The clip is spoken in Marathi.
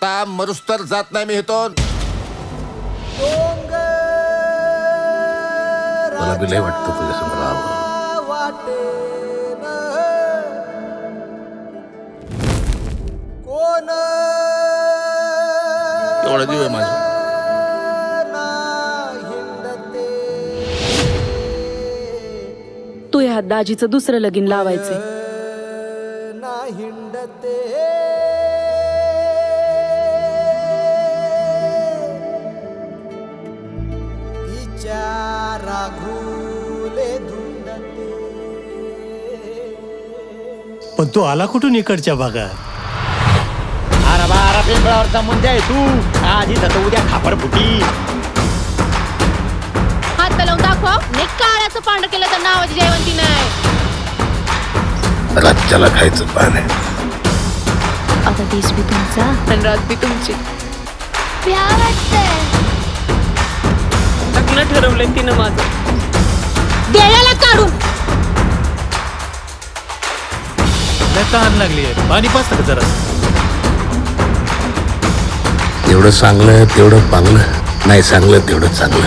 आता मरुस्तर जात नाही मी इथून. मला बी लय वाटतं तुझ्या संग राहावं. एवढा जीव आहे माझा. तू ह्या दाजीचं दुसरं लगीन लावायचे. पण तू आला कुठून इकडच्या भागात? अरे बारा पिंपळावरचा मुंजा आहे तू. आज इथं उद्या खापर फुटी. हात लावून दाखवा. नाही काळ्याचं पांढर केलं तर नावाची जयवंती नाही. राज्याला खायचं पान आहे. आता देश बी तुमचा आणि रात बी तुमची. लग्न ठरवलंय तिनं माझं. देण्याला काढून तहान लागली आहे, पाणी पाजतं का जरा? एवढं सांगलं तेवढं पांगलं, नाही सांगलं तेवढं चांगलं.